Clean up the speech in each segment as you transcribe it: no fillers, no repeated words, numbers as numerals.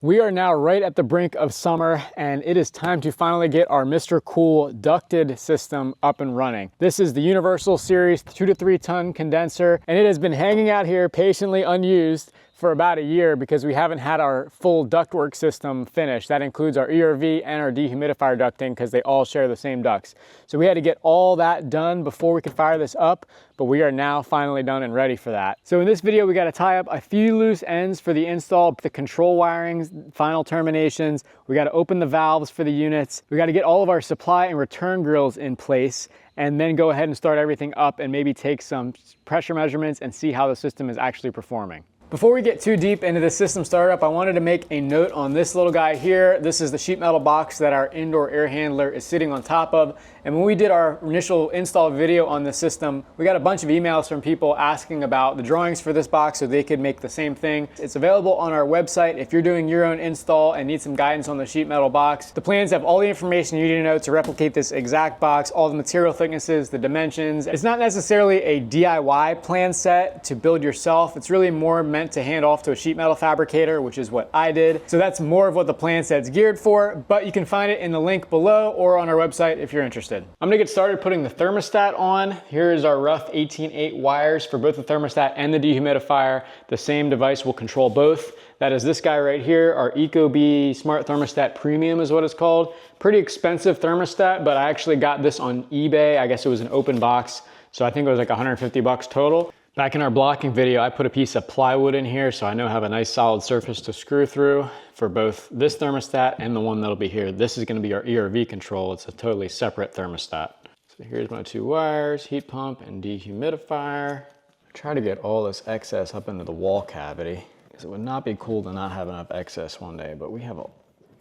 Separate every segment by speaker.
Speaker 1: We are now right at the brink of summer, and it is time to finally get our MRCOOL ducted system up and running. This is the Universal Series 2 to 3 ton condenser, and it has been hanging out here patiently unused for about a year because we haven't had our full ductwork system finished. That includes our ERV and our dehumidifier ducting because they all share the same ducts. So we had to get all that done before we could fire this up, but we are now finally done and ready for that. So in this video, we got to tie up a few loose ends for the install, the control wirings, final terminations. We got to open the valves for the units. We got to get all of our supply and return grills in place, and then go ahead and start everything up and maybe take some pressure measurements and see how the system is actually performing. Before we get too deep into the system startup, I wanted to make a note on this little guy here. This is the sheet metal box that our indoor air handler is sitting on top of. And when we did our initial install video on the system, we got a bunch of emails from people asking about the drawings for this box so they could make the same thing. It's available on our website if you're doing your own install and need some guidance on the sheet metal box. The plans have all the information you need to know to replicate this exact box, all the material thicknesses, the dimensions. It's not necessarily a DIY plan set to build yourself. It's really more meant to hand off to a sheet metal fabricator, which is what I did. So that's more of what the plan set's geared for, but you can find it in the link below or on our website if you're interested. I'm gonna get started putting the thermostat on. Here is our rough 18/8 wires for both the thermostat and the dehumidifier. The same device will control both. That is this guy right here, our Ecobee Smart Thermostat Premium is what it's called. Pretty expensive thermostat, but I actually got this on eBay. I guess it was an open box, so I think it was like 150 bucks total. Back in our blocking video, I put a piece of plywood in here so I know I have a nice solid surface to screw through for both this thermostat and the one that'll be here. This is gonna be our ERV control. It's a totally separate thermostat. So here's my two wires, heat pump and dehumidifier. I try to get all this excess up into the wall cavity because it would not be cool to not have enough excess one day, but we have a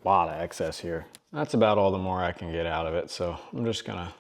Speaker 1: lot of excess here. That's about all the more I can get out of it. So I'm just gonna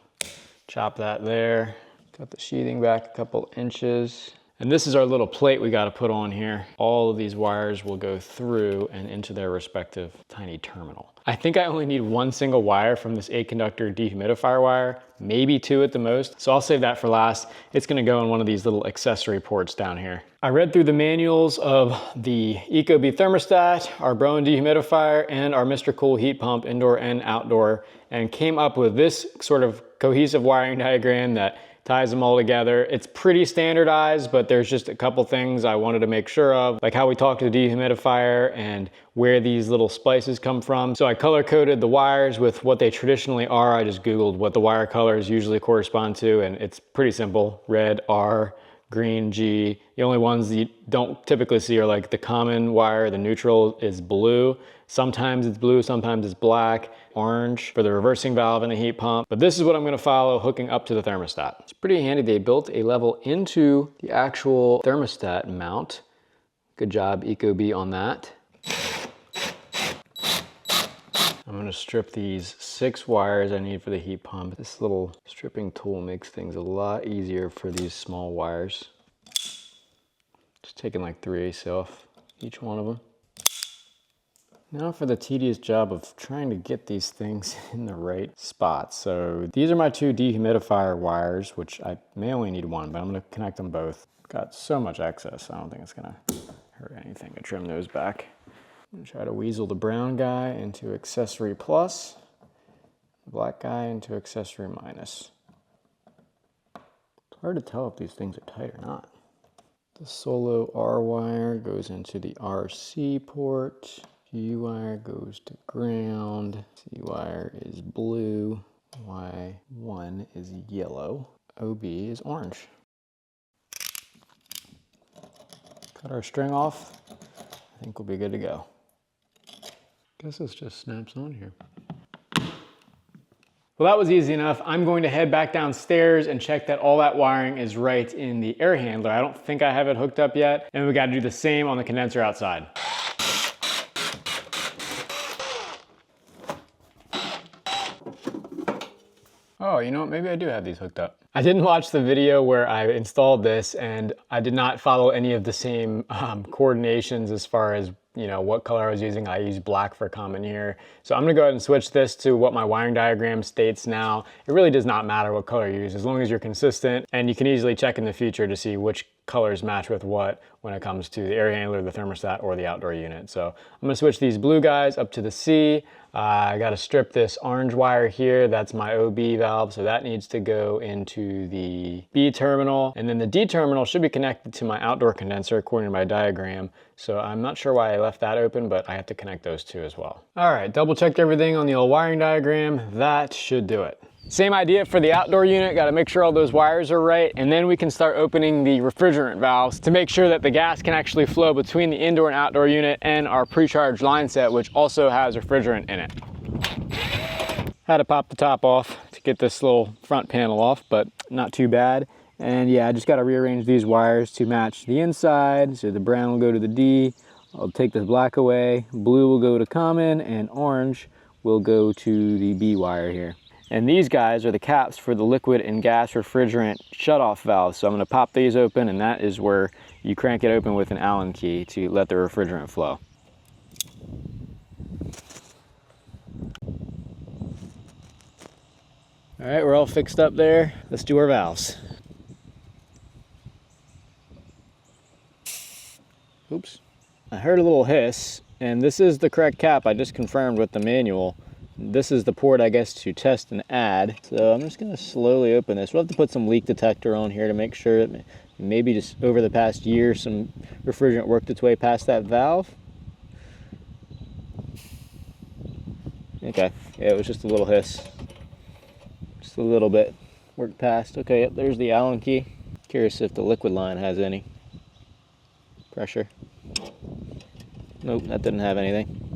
Speaker 1: chop that there. Cut the sheathing back a couple inches. And this is our little plate we got to put on here. All of these wires will go through and into their respective tiny terminal. I think I only need one single wire from this 8-conductor dehumidifier wire, maybe 2 at the most. So I'll save that for last. It's going to go in one of these little accessory ports down here. I read through the manuals of the Ecobee thermostat, our Broen dehumidifier, and our MRCOOL heat pump, indoor and outdoor, and came up with this sort of cohesive wiring diagram that ties them all together. It's pretty standardized, but there's just a couple things I wanted to make sure of, like how we talk to the dehumidifier and where these little splices come from. So I color coded the wires with what they traditionally are. I just Googled what the wire colors usually correspond to, and it's pretty simple. Red R, green G. The only ones you don't typically see are like the common wire, the neutral is blue. Sometimes it's blue, sometimes it's black, orange for the reversing valve and the heat pump. But this is what I'm gonna follow hooking up to the thermostat. It's pretty handy. They built a level into the actual thermostat mount. Good job, Ecobee, on that. I'm gonna strip these 6 wires I need for the heat pump. This little stripping tool makes things a lot easier for these small wires. Just taking like 3/8 off each one of them. Now for the tedious job of trying to get these things in the right spot. So these are my 2 dehumidifier wires, which I may only need 1, but I'm gonna connect them both. Got so much excess, I don't think it's gonna hurt anything to trim those back. I'm gonna try to weasel the brown guy into accessory plus, the black guy into accessory minus. It's hard to tell if these things are tight or not. The solo R wire goes into the RC port. G wire goes to ground. C wire is blue. Y1 is yellow. OB is orange. Cut our string off. I think we'll be good to go. Guess this just snaps on here. Well, that was easy enough. I'm going to head back downstairs and check that all that wiring is right in the air handler. I don't think I have it hooked up yet. And we got to do the same on the condenser outside. Oh, you know what? Maybe I do have these hooked up. I didn't watch the video where I installed this, and I did not follow any of the same coordinations as far as, you know, what color I was using. I used black for common here. So I'm gonna go ahead and switch this to what my wiring diagram states now. It really does not matter what color you use, as long as you're consistent, and you can easily check in the future to see which colors match with what when it comes to the air handler, the thermostat, or the outdoor unit. So I'm gonna switch these blue guys up to the C. I gotta strip this orange wire here. That's my OB valve, so that needs to go into the B terminal. And then the D terminal should be connected to my outdoor condenser according to my diagram. So I'm not sure why I left that open, but I have to connect those two as well. All right, double checked everything on the old wiring diagram. That should do it. Same idea for the outdoor unit, gotta make sure all those wires are right, and then we can start opening the refrigerant valves to make sure that the gas can actually flow between the indoor and outdoor unit and our pre-charged line set, which also has refrigerant in it. Had to pop the top off to get this little front panel off, but not too bad. And yeah, I just gotta rearrange these wires to match the inside, so the brown will go to the D, I'll take the black away, blue will go to common, and orange will go to the B wire here. And these guys are the caps for the liquid and gas refrigerant shutoff valves. So I'm gonna pop these open, and that is where you crank it open with an Allen key to let the refrigerant flow. All right, we're all fixed up there. Let's do our valves. Oops. I heard a little hiss, and this is the correct cap. I just confirmed with the manual. This is the port, I guess, to test and add. So I'm just gonna slowly open this. We'll have to put some leak detector on here to make sure that maybe just over the past year, some refrigerant worked its way past that valve. Okay, yeah, it was just a little hiss. Just a little bit worked past. Okay, yep, there's the Allen key. Curious if the liquid line has any pressure. Nope, that didn't have anything.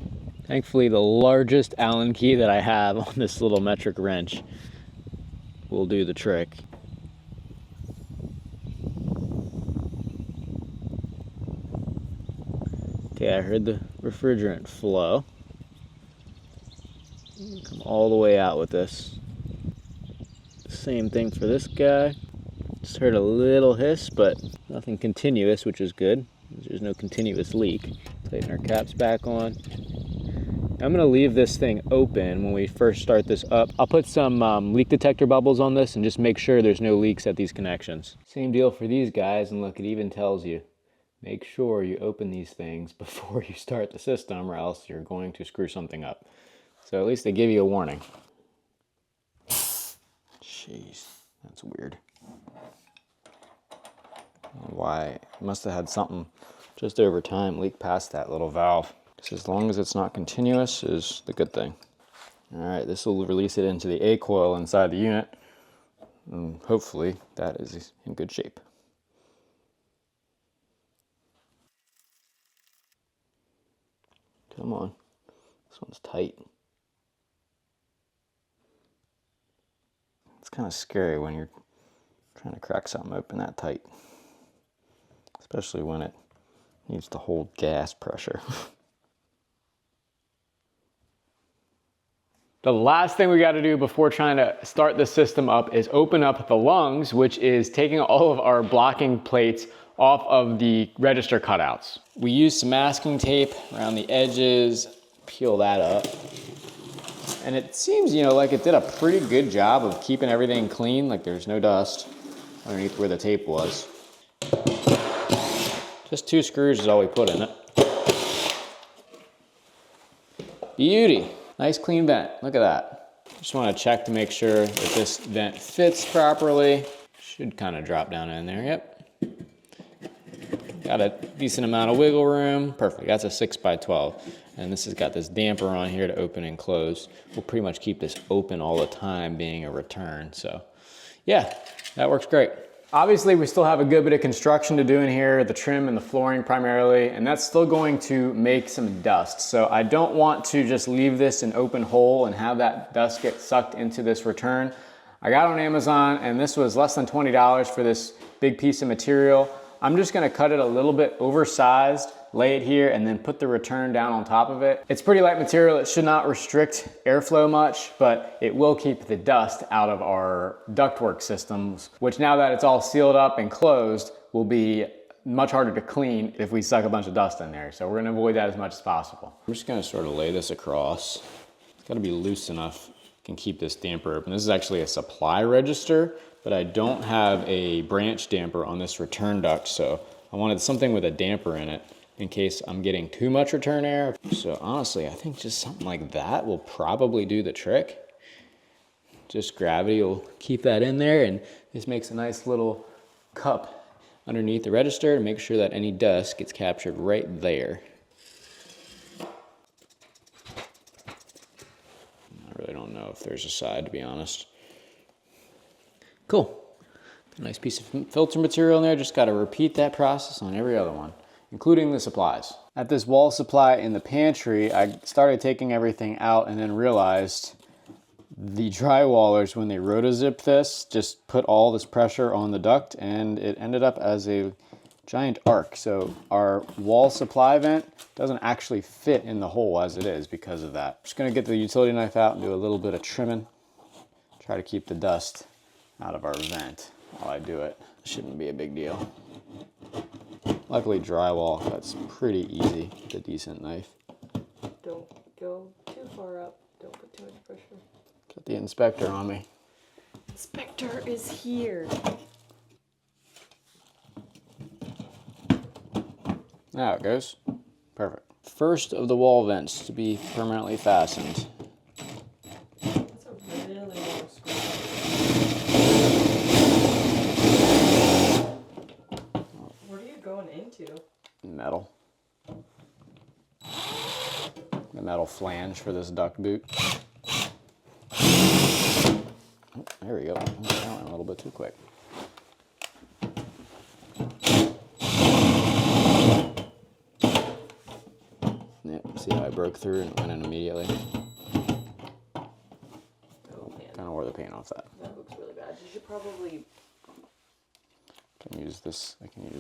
Speaker 1: Thankfully, the largest Allen key that I have on this little metric wrench will do the trick. Okay, I heard the refrigerant flow. Come all the way out with this. Same thing for this guy. Just heard a little hiss, but nothing continuous, which is good. There's no continuous leak. Tighten our caps back on. I'm gonna leave this thing open when we first start this up. I'll put some leak detector bubbles on this and just make sure there's no leaks at these connections. Same deal for these guys, and look, it even tells you, make sure you open these things before you start the system or else you're going to screw something up. So at least they give you a warning. Jeez, that's weird. Why? It must have had something just over time leak past that little valve. As long as it's not continuous is the good thing. All right, this will release it into the A coil inside the unit. And hopefully that is in good shape. Come on, this one's tight. It's kind of scary when you're trying to crack something open that tight, especially when it needs to hold gas pressure. The last thing we got to do before trying to start the system up is open up the lungs, which is taking all of our blocking plates off of the register cutouts. We used some masking tape around the edges, peel that up. And it seems, like it did a pretty good job of keeping everything clean, like there's no dust underneath where the tape was. Just 2 screws is all we put in it. Beauty. Nice clean vent, look at that. Just want to check to make sure that this vent fits properly. Should kind of drop down in there, yep. Got a decent amount of wiggle room. Perfect, that's a 6x12. And this has got this damper on here to open and close. We'll pretty much keep this open all the time being a return. So yeah, that works great. Obviously, we still have a good bit of construction to do in here, the trim and the flooring primarily, and that's still going to make some dust. So I don't want to just leave this an open hole and have that dust get sucked into this return. I got it on Amazon, and this was less than $20 for this big piece of material. I'm just gonna cut it a little bit oversized, lay it here, and then put the return down on top of it. It's pretty light material. It should not restrict airflow much, but it will keep the dust out of our ductwork systems, which now that it's all sealed up and closed, will be much harder to clean if we suck a bunch of dust in there. So we're gonna avoid that as much as possible. I'm just gonna sort of lay this across. It's gotta be loose enough, can keep this damper open. This is actually a supply register, but I don't have a branch damper on this return duct, so I wanted something with a damper in it in case I'm getting too much return air. So honestly, I think just something like that will probably do the trick. Just gravity will keep that in there, and this makes a nice little cup underneath the register to make sure that any dust gets captured right there. I really don't know if there's a side, to be honest. Cool. Nice piece of filter material in there. Just got to repeat that process on every other one, including the supplies. At this wall supply in the pantry, I started taking everything out and then realized the drywallers, when they rotozip this, just put all this pressure on the duct and it ended up as a giant arc. So our wall supply vent doesn't actually fit in the hole as it is because of that. Just gonna get the utility knife out and do a little bit of trimming. Try to keep the dust out of our vent while I do it. Shouldn't be a big deal. Luckily drywall, that's pretty easy with a decent knife.
Speaker 2: Don't go too far up. Don't put too much pressure.
Speaker 1: Got the inspector on me.
Speaker 2: Inspector is here.
Speaker 1: Now it goes. Perfect. First of the wall vents to be permanently fastened.
Speaker 2: That's a really long screw. What are you going into?
Speaker 1: Metal. The metal flange for this duct boot. Oh, there we go. That went a little bit too quick. Yeah, see how I broke through and went in immediately?
Speaker 2: Oh, man.
Speaker 1: Kind of wore the paint off that.
Speaker 2: That looks really bad. You should probably...
Speaker 1: I can use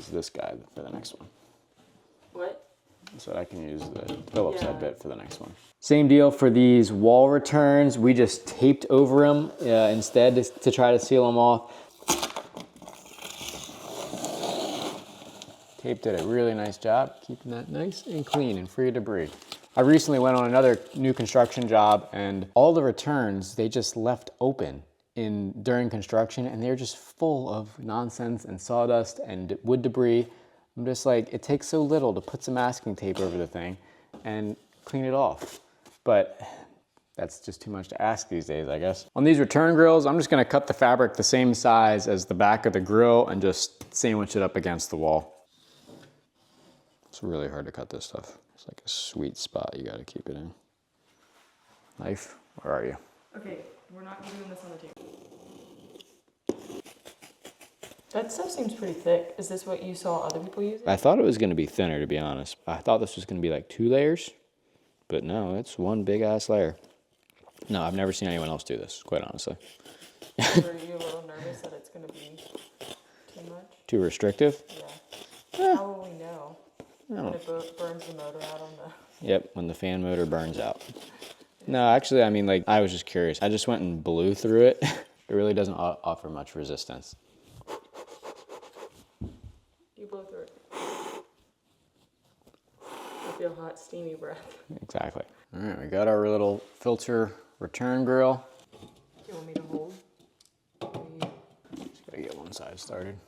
Speaker 1: this guy for the next one.
Speaker 2: What?
Speaker 1: So I can use the Phillips head bit for the next one. Same deal for these wall returns. We just taped over them instead to try to seal them off. Tape did a really nice job keeping that nice and clean and free of debris. I recently went on another new construction job and all the returns they just left open during construction, and they're just full of nonsense and sawdust and wood debris. I'm just like, it takes so little to put some masking tape over the thing and clean it off. But that's just too much to ask these days, I guess. On these return grills, I'm just gonna cut the fabric the same size as the back of the grill and just sandwich it up against the wall. It's really hard to cut this stuff. It's like a sweet spot you gotta keep it in. Knife, where are you?
Speaker 2: Okay, we're not doing this on the table. That stuff seems pretty thick. Is this what you saw other people using?
Speaker 1: I thought it was gonna be thinner, to be honest. I thought this was gonna be like 2 layers, but no, it's one big ass layer. No, I've never seen anyone else do this, quite honestly.
Speaker 2: Were you a little nervous that it's gonna be too much?
Speaker 1: Too restrictive?
Speaker 2: Yeah. How will we know? When it burns the motor out on the...
Speaker 1: Yep, when the fan motor burns out. No, actually, I mean, like, I was just curious. I just went and blew through it. It really doesn't offer much resistance.
Speaker 2: You blow through it. I feel hot, steamy breath.
Speaker 1: Exactly. All right, we got our little filter return grill.
Speaker 2: Do you want me to hold?
Speaker 1: Just gotta get one side started.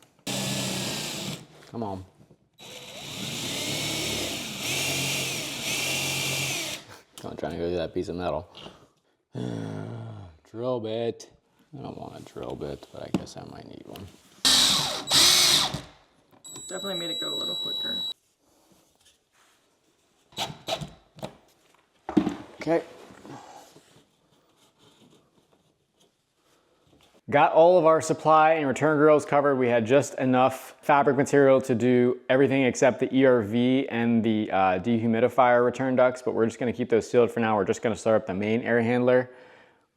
Speaker 1: Come on. I'm trying to go through that piece of metal. Drill bit. I don't want a drill bit, but I guess I might need one.
Speaker 2: Definitely made it go a little quicker.
Speaker 1: Okay. Got all of our supply and return grills covered. We had just enough fabric material to do everything except the ERV and the dehumidifier return ducts, but we're just gonna keep those sealed for now. We're just gonna start up the main air handler.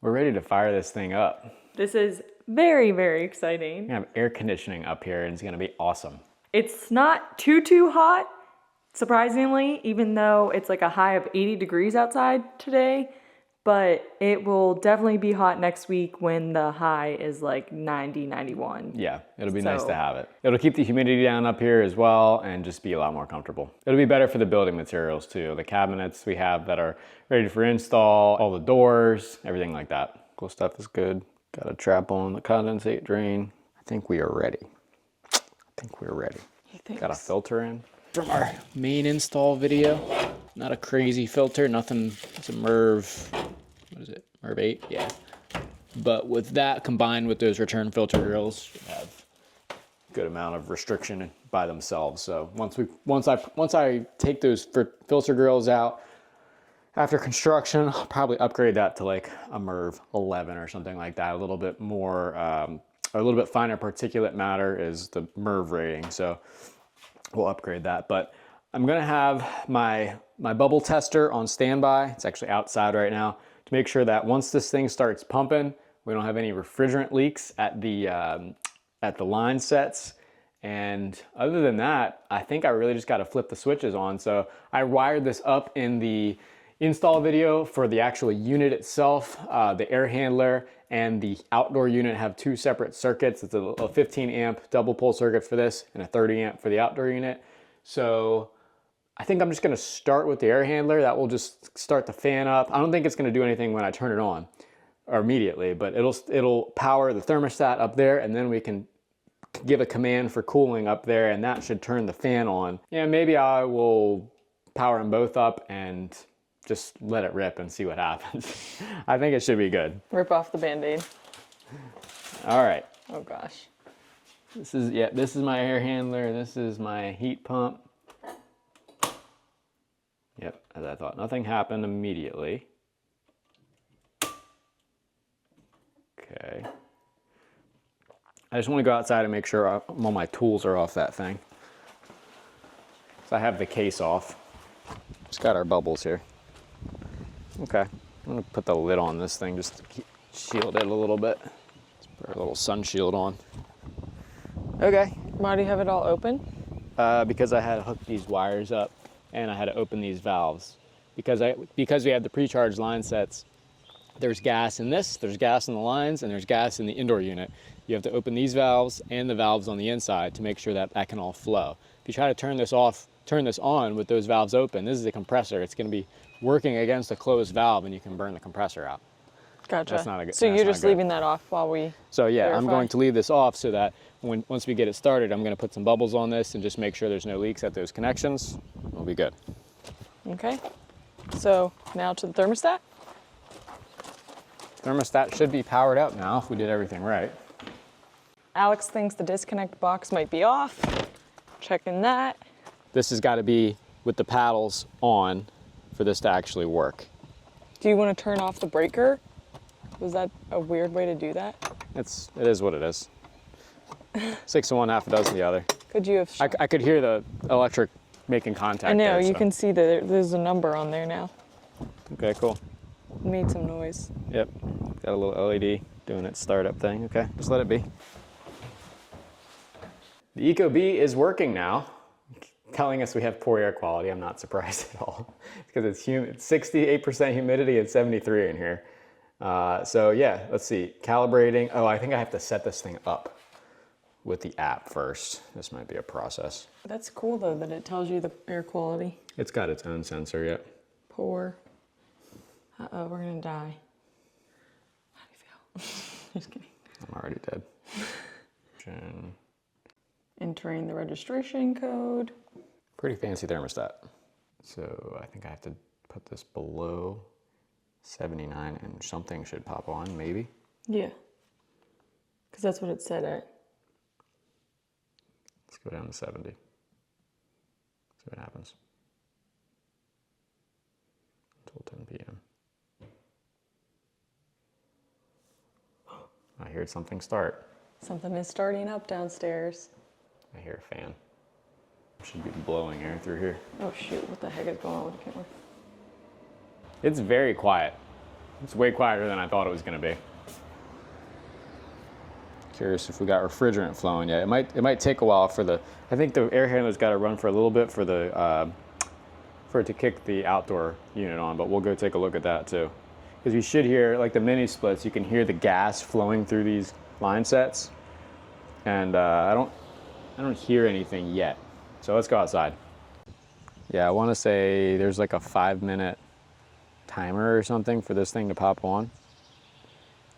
Speaker 1: We're ready to fire this thing up.
Speaker 2: This is very, very exciting.
Speaker 1: We have air conditioning up here and it's gonna be awesome.
Speaker 2: It's not too hot, surprisingly, even though it's like a high of 80 degrees outside today. But it will definitely be hot next week when the high is like 90, 91.
Speaker 1: Yeah, it'll be nice to have it. It'll keep the humidity down up here as well and just be a lot more comfortable. It'll be better for the building materials too. The cabinets we have that are ready for install, all the doors, everything like that. Cool stuff is good. Got a trap on the condensate drain. I think we are ready. Got a filter in from our main install video. Not a crazy filter, nothing. It's a MERV, what is it? MERV 8, yeah. But with that combined with those return filter grills, you have a good amount of restriction by themselves. So once I take those filter grills out after construction, I'll probably upgrade that to like a MERV 11 or something like that. A little bit more, a little bit finer particulate matter is the MERV rating. So we'll upgrade that. But I'm gonna have my bubble tester on standby. It's actually outside right now to make sure that once this thing starts pumping, we don't have any refrigerant leaks at the line sets. And other than that, I think I really just got to flip the switches on. So I wired this up in the install video for the actual unit itself. The air handler and the outdoor unit have two separate circuits. It's a 15 amp double pole circuit for this and a 30 amp for the outdoor unit. So I think I'm just gonna start with the air handler. That will just start the fan up. I don't think it's gonna do anything when I turn it on or immediately, but it'll power the thermostat up there, and then we can give a command for cooling up there, and that should turn the fan on. Yeah, maybe I will power them both up and just let it rip and see what happens. I think it should be good.
Speaker 2: Rip off the Band-Aid.
Speaker 1: All right.
Speaker 2: Oh gosh.
Speaker 1: This is my air handler. This is my heat pump. Yep, as I thought. Nothing happened immediately. Okay. I just want to go outside and make sure all my tools are off that thing. So I have the case off. Just got our bubbles here. Okay, I'm gonna put the lid on this thing just to shield it a little bit. Let's put our little sun shield on. Okay.
Speaker 2: Why do you have it all open?
Speaker 1: Because I had to hook these wires up and I had to open these valves. Because we have the pre-charged line sets, there's gas in this, there's gas in the lines, and there's gas in the indoor unit. You have to open these valves and the valves on the inside to make sure that that can all flow. If you try to turn this on with those valves open, this is a compressor. It's gonna be working against a closed valve and you can burn the compressor out.
Speaker 2: Gotcha.
Speaker 1: That's not a good,
Speaker 2: so you're just leaving that off while we
Speaker 1: So yeah,
Speaker 2: verify.
Speaker 1: I'm going to leave this off so that once we get it started, I'm gonna put some bubbles on this and just make sure there's no leaks at those connections. We'll be good.
Speaker 2: Okay. So now to the thermostat?
Speaker 1: Thermostat should be powered up now if we did everything right.
Speaker 2: Alex thinks the disconnect box might be off. Checking that.
Speaker 1: This has got to be with the paddles on for this to actually work.
Speaker 2: Do you want to turn off the breaker? Was that a weird way to do that?
Speaker 1: It is what it is. 6 of one, half a dozen the other.
Speaker 2: Could you have...
Speaker 1: I could hear the electric making contact.
Speaker 2: I know,
Speaker 1: there,
Speaker 2: you
Speaker 1: so.
Speaker 2: can see that there's a number on there now.
Speaker 1: Okay, cool.
Speaker 2: Made some noise.
Speaker 1: Yep, got a little LED doing its startup thing. Okay, just let it be. The Ecobee is working now, telling us we have poor air quality. I'm not surprised at all because it's 68% humidity and 73 in here. So yeah, let's see, calibrating. Oh, I think I have to set this thing up with the app first. This might be a process.
Speaker 2: That's cool though that it tells you the air quality.
Speaker 1: It's got its own sensor, yep.
Speaker 2: Poor. Uh-oh, we're gonna die. How do you feel? Just kidding.
Speaker 1: I'm already dead.
Speaker 2: Entering the registration code.
Speaker 1: Pretty fancy thermostat. So I think I have to put this below 79 and something should pop on, maybe.
Speaker 2: Yeah. Because that's what it said at.
Speaker 1: Let's go down to 70. See what happens. Until 10 p.m. I heard something start.
Speaker 2: Something is starting up downstairs.
Speaker 1: I hear a fan. Should be blowing air through here.
Speaker 2: Oh shoot, what the heck is going on with the camera?
Speaker 1: It's very quiet. It's way quieter than I thought it was gonna be. Curious if we got refrigerant flowing yet. It might take a while for the, I think the air handler's gotta run for a little bit for the, for it to kick the outdoor unit on, but we'll go take a look at that too. Because you should hear, like the mini splits, you can hear the gas flowing through these line sets. And I don't hear anything yet. So let's go outside. Yeah, I wanna say there's like a 5-minute timer or something for this thing to pop on.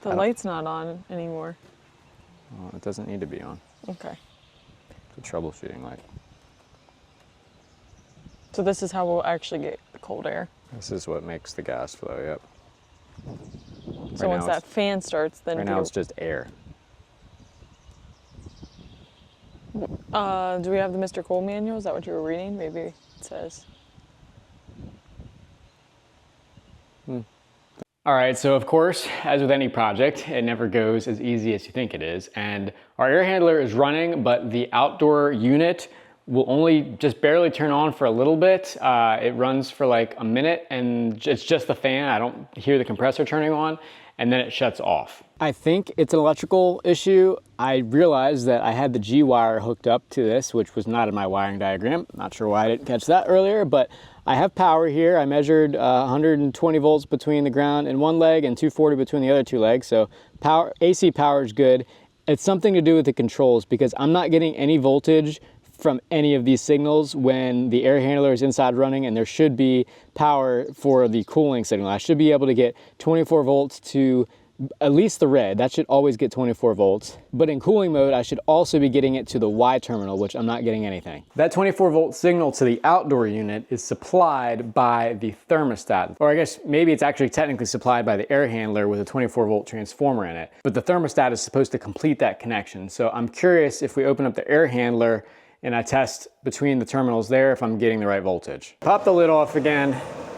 Speaker 2: The light's not on anymore.
Speaker 1: Well, it doesn't need to be on.
Speaker 2: Okay.
Speaker 1: It's a troubleshooting light.
Speaker 2: So this is how we'll actually get the cold air.
Speaker 1: This is what makes the gas flow, yep.
Speaker 2: So once that fan starts, then...
Speaker 1: Right now it's just air.
Speaker 2: Do we have the MRCOOL manual? Is that what you were reading? Maybe it says.
Speaker 1: All right, so of course, as with any project, it never goes as easy as you think it is. And our air handler is running, but the outdoor unit will only just barely turn on for a little bit. It runs for like a minute and it's just the fan. I don't hear the compressor turning on, and then it shuts off. I think it's an electrical issue. I realized that I had the G wire hooked up to this, which was not in my wiring diagram. Not sure why I didn't catch that earlier, but I have power here. I measured 120 volts between the ground and one leg and 240 between the other two legs. So power, AC power is good. It's something to do with the controls because I'm not getting any voltage from any of these signals when the air handler is inside running, and there should be power for the cooling signal. I should be able to get 24 volts to at least the red. That should always get 24 volts. But in cooling mode, I should also be getting it to the Y terminal, which I'm not getting anything. That 24 volt signal to the outdoor unit is supplied by the thermostat. Or I guess maybe it's actually technically supplied by the air handler with a 24 volt transformer in it. But the thermostat is supposed to complete that connection. So I'm curious if we open up the air handler and I test between the terminals there if I'm getting the right voltage. Pop the lid off again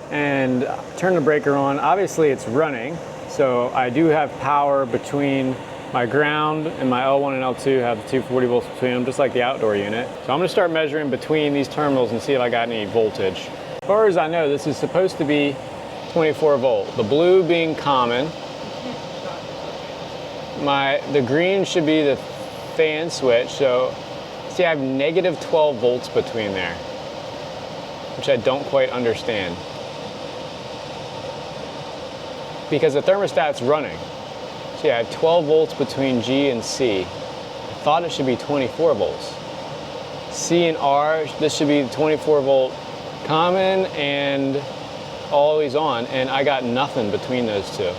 Speaker 1: and turn the breaker on. Obviously it's running, so I do have power between my ground and my L1 and L2 have the 240 volts between them, just like the outdoor unit. So I'm gonna start measuring between these terminals and see if I got any voltage. As far as I know, this is supposed to be 24 volt. The blue being common. The green should be the fan switch, so see, I have negative 12 volts between there, which I don't quite understand. Because the thermostat's running. See, I have 12 volts between G and C. I thought it should be 24 volts. C and R, this should be 24 volt common and always on, and I got nothing between those two,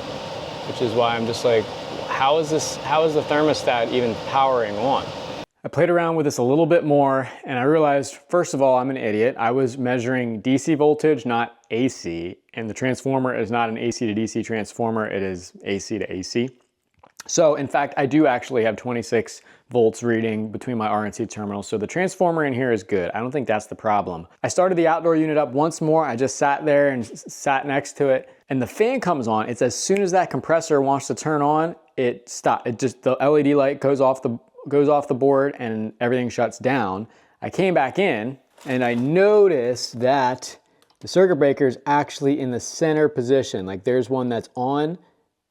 Speaker 1: which is why I'm just like, how is the thermostat even powering on? I played around with this a little bit more and I realized, first of all, I'm an idiot. I was measuring DC voltage, not AC, and the transformer is not an AC to DC transformer, it is AC to AC. So in fact, I do actually have 26 volts reading between my R and C terminals, so the transformer in here is good. I don't think that's the problem. I started the outdoor unit up once more. I just sat there and sat next to it, and the fan comes on. It's as soon as that compressor wants to turn on, it stops. The LED light goes off the board and everything shuts down. I came back in and I noticed that the circuit breaker is actually in the center position. Like there's one that's on.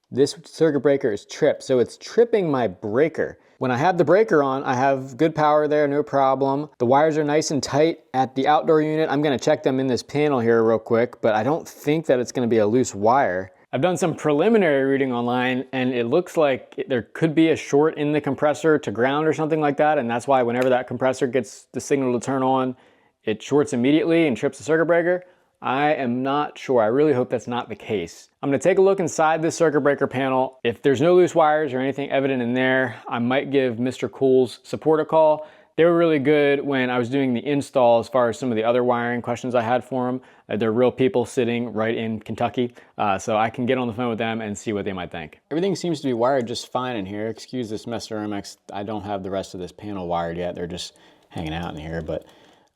Speaker 1: This circuit breaker is tripped, so it's tripping my breaker. When I have the breaker on, I have good power there, no problem. The wires are nice and tight at the outdoor unit. I'm gonna check them in this panel here real quick, but I don't think that it's gonna be a loose wire. I've done some preliminary reading online and it looks like there could be a short in the compressor to ground or something like that, and that's why whenever that compressor gets the signal to turn on, it shorts immediately and trips the circuit breaker. I am not sure. I really hope that's not the case. I'm gonna take a look inside this circuit breaker panel. If there's no loose wires or anything evident in there, I might give MRCOOL's support a call. They were really good when I was doing the install as far as some of the other wiring questions I had for them. They're real people sitting right in Kentucky, so I can get on the phone with them and see what they might think. Everything seems to be wired just fine in here. Excuse this mess, MX. I don't have the rest of this panel wired yet. They're just hanging out in here, but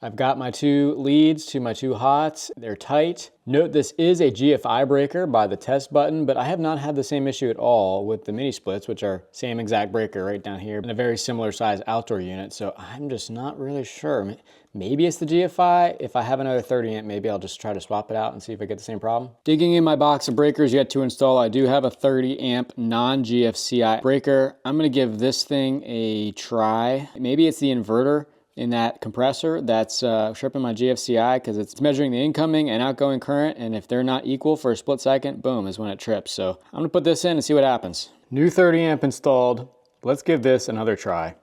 Speaker 1: I've got my two leads to my two hots. They're tight. Note this is a GFI breaker by the test button, but I have not had the same issue at all with the mini splits, which are same exact breaker right down here in a very similar size outdoor unit. So I'm just not really sure. Maybe it's the GFI. If I have another 30 amp, maybe I'll just try to swap it out and see if I get the same problem. Digging in my box of breakers yet to install, I do have a 30 amp non-GFCI breaker. I'm gonna give this thing a try. Maybe it's the inverter in that compressor that's tripping my GFCI because it's measuring the incoming and outgoing current, and if they're not equal for a split second, boom, is when it trips. So I'm gonna put this in and see what happens. New 30 amp installed. Let's give this another try.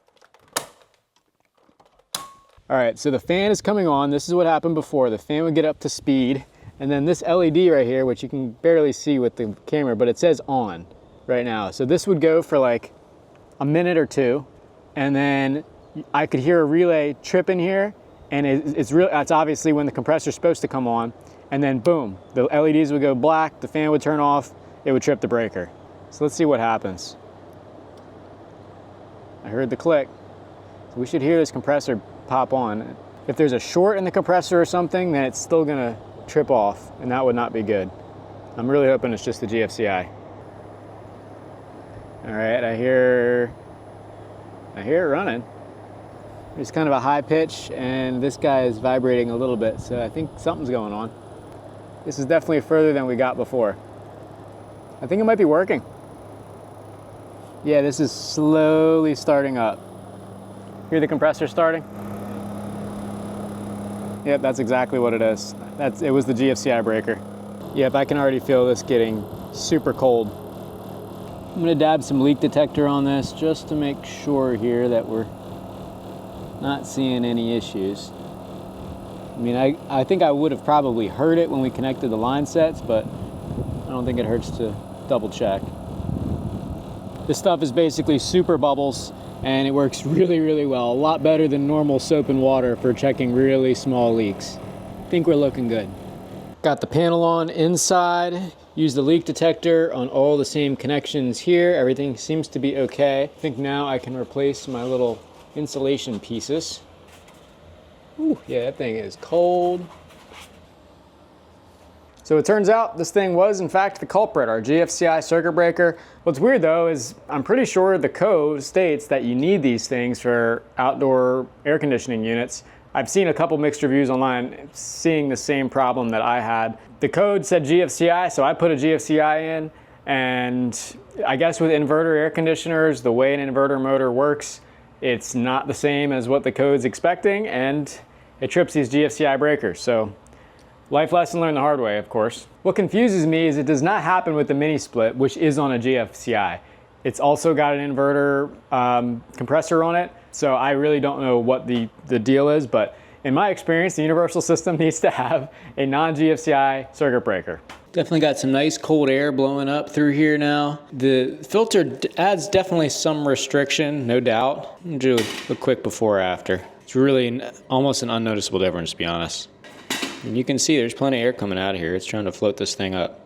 Speaker 1: All right, so the fan is coming on. This is what happened before. The fan would get up to speed, and then this LED right here, which you can barely see with the camera, but it says on. right now. So this would go for like a minute or two, and then I could hear a relay tripping here, and it's obviously when the compressor's supposed to come on, and then boom, the LEDs would go black, the fan would turn off, it would trip the breaker. So let's see what happens. I heard the click. So we should hear this compressor pop on. If there's a short in the compressor or something, then it's still gonna trip off, and that would not be good. I'm really hoping it's just the GFCI. All right, I hear it running. It's kind of a high pitch, and this guy is vibrating a little bit, so I think something's going on. This is definitely further than we got before. I think it might be working. Yeah, this is slowly starting up. Hear the compressor starting? Yep, that's exactly what it is. It was the GFCI breaker. Yep, I can already feel this getting super cold. I'm gonna dab some leak detector on this just to make sure here that we're not seeing any issues. I mean, I think I would have probably heard it when we connected the line sets, but I don't think it hurts to double check. This stuff is basically super bubbles, and it works really, really well. A lot better than normal soap and water for checking really small leaks. I think we're looking good. Got the panel on inside. Use the leak detector on all the same connections here. Everything seems to be okay. I think now I can replace my little insulation pieces. Ooh, yeah, that thing is cold. So it turns out this thing was in fact the culprit, our GFCI circuit breaker. What's weird though is I'm pretty sure the code states that you need these things for outdoor air conditioning units. I've seen a couple mixed reviews online seeing the same problem that I had. The code said GFCI, so I put a GFCI in, and I guess with inverter air conditioners, the way an inverter motor works, it's not the same as what the code's expecting, and it trips these GFCI breakers. So life lesson learned the hard way, of course. What confuses me is it does not happen with the mini split, which is on a GFCI. It's also got an inverter compressor on it, so I really don't know what the deal is, but in my experience, the universal system needs to have a non-GFCI circuit breaker. Definitely got some nice cold air blowing up through here now. The filter adds definitely some restriction, no doubt. I'll do a quick before or after. It's really almost an unnoticeable difference, to be honest. And you can see there's plenty of air coming out of here. It's trying to float this thing up.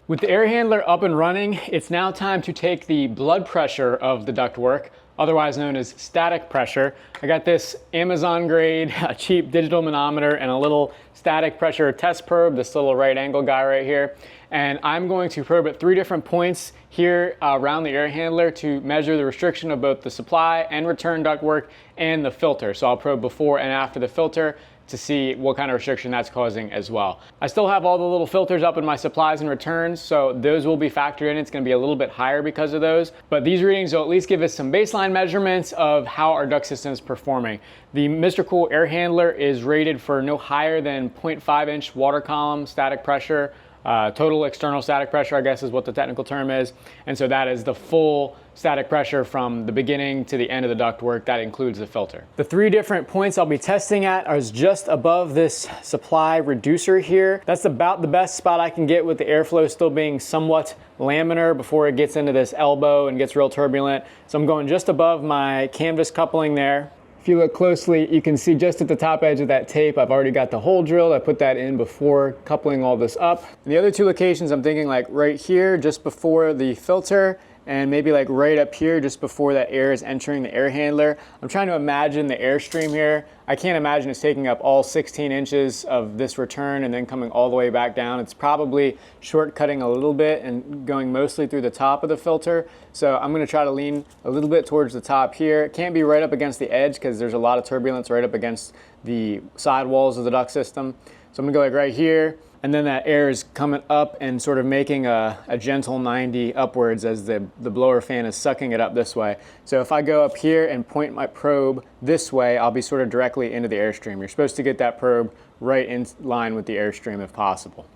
Speaker 1: With the air handler up and running, it's now time to take the blood pressure of the ductwork, otherwise known as static pressure. I got this Amazon grade, cheap digital manometer and a little static pressure test probe, this little right angle guy right here. And I'm going to probe at 3 different points here around the air handler to measure the restriction of both the supply and return ductwork and the filter. So I'll probe before and after the filter to see what kind of restriction that's causing as well. I still have all the little filters up in my supplies and returns, so those will be factored in. It's gonna be a little bit higher because of those, but these readings will at least give us some baseline measurements of how our duct system is performing. The MRCOOL air handler is rated for no higher than 0.5 inch water column static pressure. Total external static pressure, I guess is what the technical term is. And so that is the full static pressure from the beginning to the end of the ductwork. That includes the filter. The 3 different points I'll be testing at are just above this supply reducer here. That's about the best spot I can get with the airflow still being somewhat laminar before it gets into this elbow and gets real turbulent. So I'm going just above my canvas coupling there. If you look closely, you can see just at the top edge of that tape, I've already got the hole drilled. I put that in before coupling all this up. And the other 2 locations, I'm thinking like right here, just before the filter, and maybe like right up here, just before that air is entering the air handler. I'm trying to imagine the airstream here. I can't imagine it's taking up all 16 inches of this return and then coming all the way back down. It's probably shortcutting a little bit and going mostly through the top of the filter. So I'm gonna try to lean a little bit towards the top here. It can't be right up against the edge because there's a lot of turbulence right up against the side walls of the duct system. So I'm gonna go like right here, and then that air is coming up and sort of making a gentle 90 upwards as the blower fan is sucking it up this way. So if I go up here and point my probe this way, I'll be sort of directly into the airstream. You're supposed to get that probe right in line with the airstream if possible.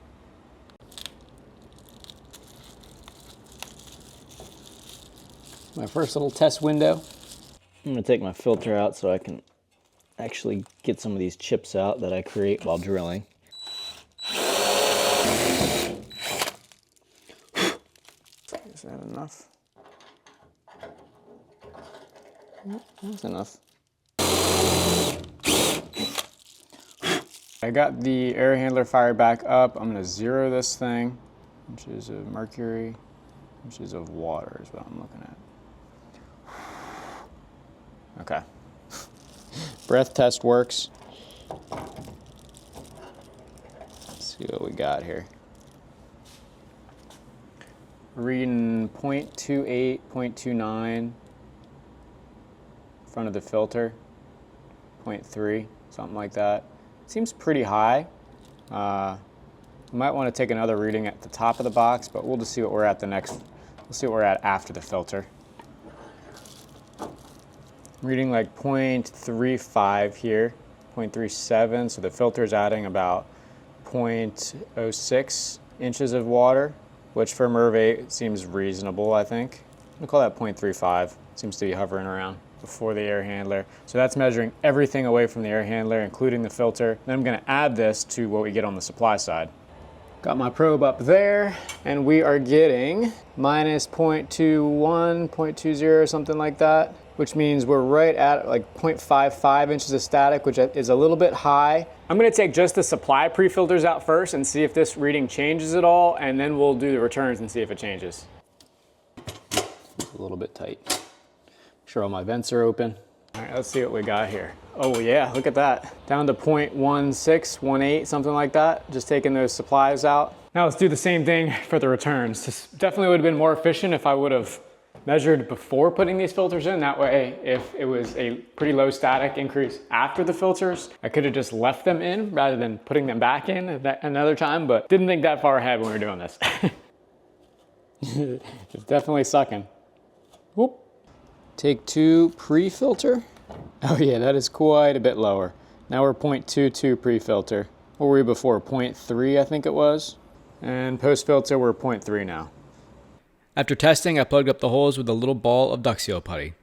Speaker 1: My first little test window. I'm gonna take my filter out so I can actually get some of these chips out that I create while drilling. Is that enough? That's enough. I got the air handler fired back up. I'm gonna zero this thing, inches of mercury, inches of water is what I'm looking at. Okay. Breath test works. Let's see what we got here. Reading 0.28, 0.29, front of the filter, 0.3, something like that. Seems pretty high. We might want to take another reading at the top of the box, but we'll just see what we're at we'll see what we're at after the filter. Reading like 0.35 here, 0.37, so the filter's adding about 0.06 inches of water, which for MERV 8 seems reasonable, I think. We'll call that 0.35. Seems to be hovering around before the air handler. So that's measuring everything away from the air handler, including the filter. Then I'm gonna add this to what we get on the supply side. Got my probe up there, and we are getting minus 0.21, 0.20, something like that, which means we're right at like 0.55 inches of static, which is a little bit high. I'm gonna take just the supply pre-filters out first and see if this reading changes at all, and then we'll do the returns and see if it changes. A little bit tight. Make sure all my vents are open. All right, let's see what we got here. Oh yeah, look at that. Down to 0.16, 0.18, something like that. Just taking those supplies out. Now let's do the same thing for the returns. This definitely would have been more efficient if I would have measured before putting these filters in. That way, if it was a pretty low static increase after the filters, I could have just left them in rather than putting them back in another time, but didn't think that far ahead when we were doing this. It's definitely sucking. Whoop. Take 2 pre-filter. Oh yeah, that is quite a bit lower. Now we're 0.22 pre-filter. What were we before? 0.3, I think it was. And post-filter, we're 0.3 now. After testing, I plugged up the holes with a little ball of duct seal putty.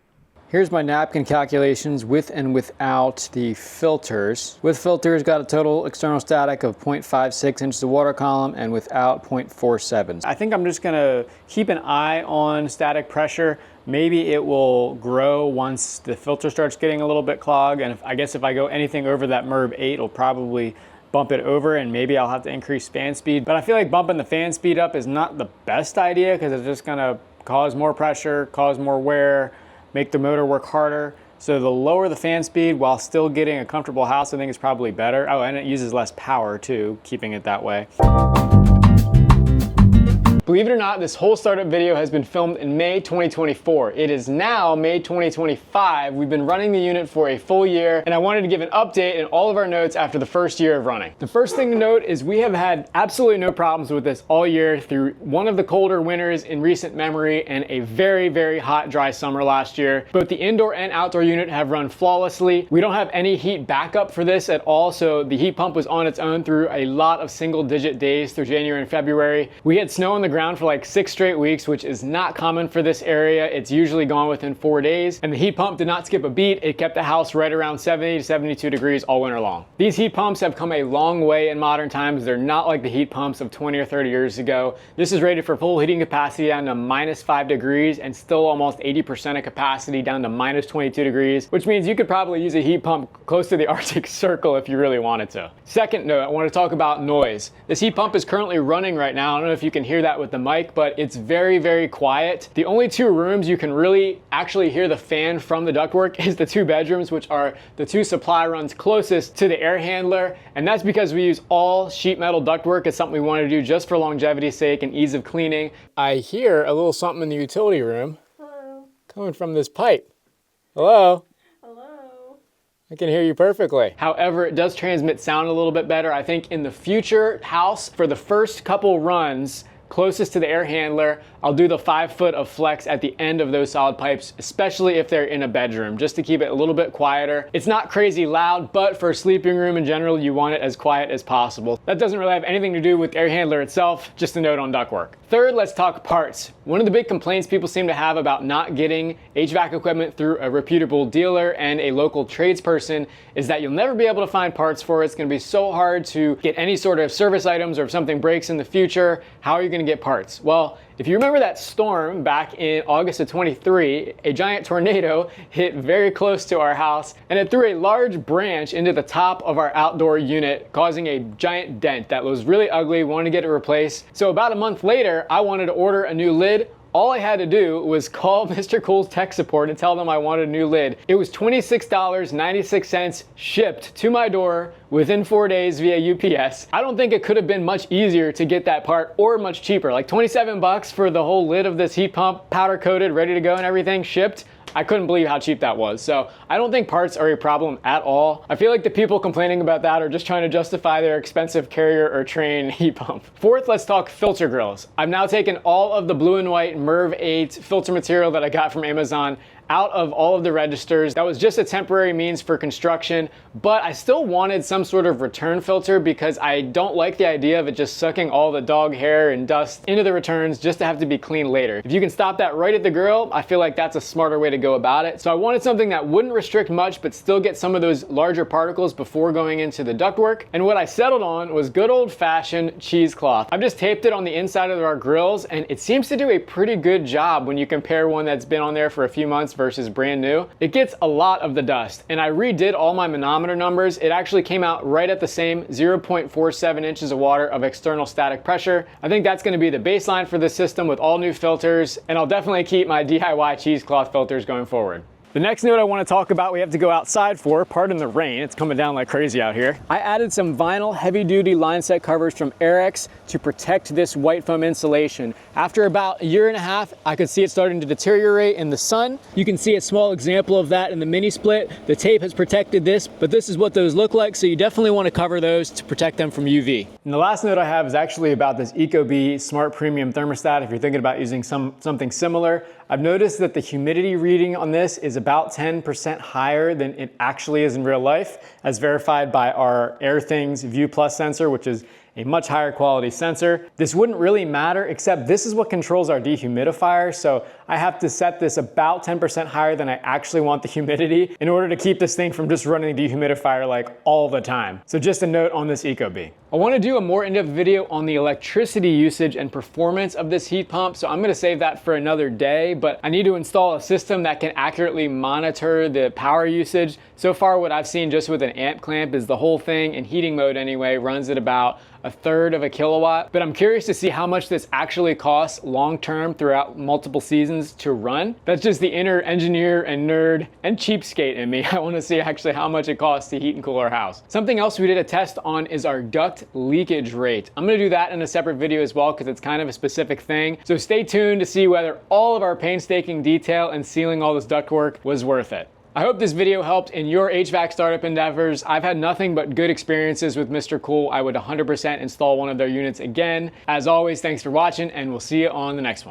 Speaker 1: Here's my napkin calculations with and without the filters. With filters, got a total external static of 0.56 inches of water column, and without 0.47. I think I'm just gonna keep an eye on static pressure. Maybe it will grow once the filter starts getting a little bit clogged, and I guess if I go anything over that MERV 8, it'll probably bump it over, and maybe I'll have to increase fan speed. But I feel like bumping the fan speed up is not the best idea, because it's just gonna cause more pressure, cause more wear, make the motor work harder. So the lower the fan speed while still getting a comfortable house, I think is probably better. Oh, and it uses less power too, keeping it that way. Believe it or not, this whole startup video has been filmed in May 2024. It is now May 2025. We've been running the unit for a full year, and I wanted to give an update in all of our notes after the first year of running. The first thing to note is we have had absolutely no problems with this all year through one of the colder winters in recent memory and a very, very hot, dry summer last year. Both the indoor and outdoor unit have run flawlessly. We don't have any heat backup for this at all, so the heat pump was on its own through a lot of single-digit days through January and February. We had snow on the ground for like 6 straight weeks, which is not common for this area. It's usually gone within 4 days, and the heat pump did not skip a beat. It kept the house right around 70 to 72 degrees all winter long. These heat pumps have come a long way in modern times. They're not like the heat pumps of 20 or 30 years ago. This is rated for full heating capacity down to -5 degrees and still almost 80% of capacity down to -22 degrees, which means you could probably use a heat pump close to the Arctic Circle if you really wanted to. Second note, I want to talk about noise. This heat pump is currently running right now. I don't know if you can hear that with the mic, but it's very, very quiet. The only 2 rooms you can really actually hear the fan from the ductwork is the 2 bedrooms, which are the 2 supply runs closest to the air handler. And that's because we use all sheet metal ductwork. It's something we wanted to do just for longevity's sake and ease of cleaning. I hear a little something in the utility room.
Speaker 2: Hello.
Speaker 1: Coming from this pipe. Hello?
Speaker 2: Hello.
Speaker 1: I can hear you perfectly. However, it does transmit sound a little bit better. I think in the future house, for the first couple runs, closest to the air handler, I'll do the 5 foot of flex at the end of those solid pipes, especially if they're in a bedroom, just to keep it a little bit quieter. It's not crazy loud, but for a sleeping room in general, you want it as quiet as possible. That doesn't really have anything to do with the air handler itself, just a note on ductwork. Third, let's talk parts. One of the big complaints people seem to have about not getting HVAC equipment through a reputable dealer and a local tradesperson is that you'll never be able to find parts for it. It's gonna be so hard to get any sort of service items, or if something breaks in the future, how are you gonna get parts? Well, if you remember that storm back in August of 23, a giant tornado hit very close to our house and it threw a large branch into the top of our outdoor unit, causing a giant dent that was really ugly. We wanted to get it replaced. So about a month later, I wanted to order a new lid. All I had to do was call Mr. Cool's tech support and tell them I wanted a new lid. It was $26.96 shipped to my door within 4 days via UPS. I don't think it could have been much easier to get that part, or much cheaper. Like 27 bucks for the whole lid of this heat pump, powder coated, ready to go and everything, shipped. I couldn't believe how cheap that was. So I don't think parts are a problem at all. I feel like the people complaining about that are just trying to justify their expensive Carrier or Trane heat pump. Fourth, let's talk filter grills. I've now taken all of the blue and white MERV 8 filter material that I got from Amazon out of all of the registers. That was just a temporary means for construction, but I still wanted some sort of return filter because I don't like the idea of it just sucking all the dog hair and dust into the returns just to have to be cleaned later. If you can stop that right at the grill, I feel like that's a smarter way to go about it. So I wanted something that wouldn't restrict much, but still get some of those larger particles before going into the ductwork. And what I settled on was good old-fashioned cheesecloth. I've just taped it on the inside of our grills, and it seems to do a pretty good job when you compare one that's been on there for a few months versus brand new. It gets a lot of the dust, and I redid all my manometer numbers. It actually came out right at the same 0.47 inches of water of external static pressure. I think that's going to be the baseline for this system with all new filters, and I'll definitely keep my DIY cheesecloth filters going forward. The next note I want to talk about, we have to go outside for, pardon the rain, it's coming down like crazy out here. I added some vinyl heavy-duty line set covers from Airex to protect this white foam insulation. After about a year and a half, I could see it starting to deteriorate in the sun. You can see a small example of that in the mini split. The tape has protected this, but this is what those look like, so you definitely want to cover those to protect them from UV. And the last note I have is actually about this Ecobee Smart Premium Thermostat. If you're thinking about using something similar, I've noticed that the humidity reading on this is about 10% higher than it actually is in real life, as verified by our AirThings View Plus sensor, which is a much higher quality sensor. This wouldn't really matter, except this is what controls our dehumidifier, so I have to set this about 10% higher than I actually want the humidity in order to keep this thing from just running the dehumidifier like all the time. So just a note on this Ecobee. I want to do a more in-depth video on the electricity usage and performance of this heat pump, so I'm going to save that for another day, but I need to install a system that can accurately monitor the power usage. So far what I've seen just with an amp clamp is the whole thing, in heating mode anyway, runs at about 1/3 of a kilowatt, but I'm curious to see how much this actually costs long-term throughout multiple seasons to run. That's just the inner engineer and nerd and cheapskate in me. I want to see actually how much it costs to heat and cool our house. Something else we did a test on is our duct leakage rate. I'm going to do that in a separate video as well because it's kind of a specific thing. So stay tuned to see whether all of our painstaking detail and sealing all this ductwork was worth it. I hope this video helped in your HVAC startup endeavors. I've had nothing but good experiences with Mr. Cool. I would 100% install one of their units again. As always, thanks for watching, and we'll see you on the next one.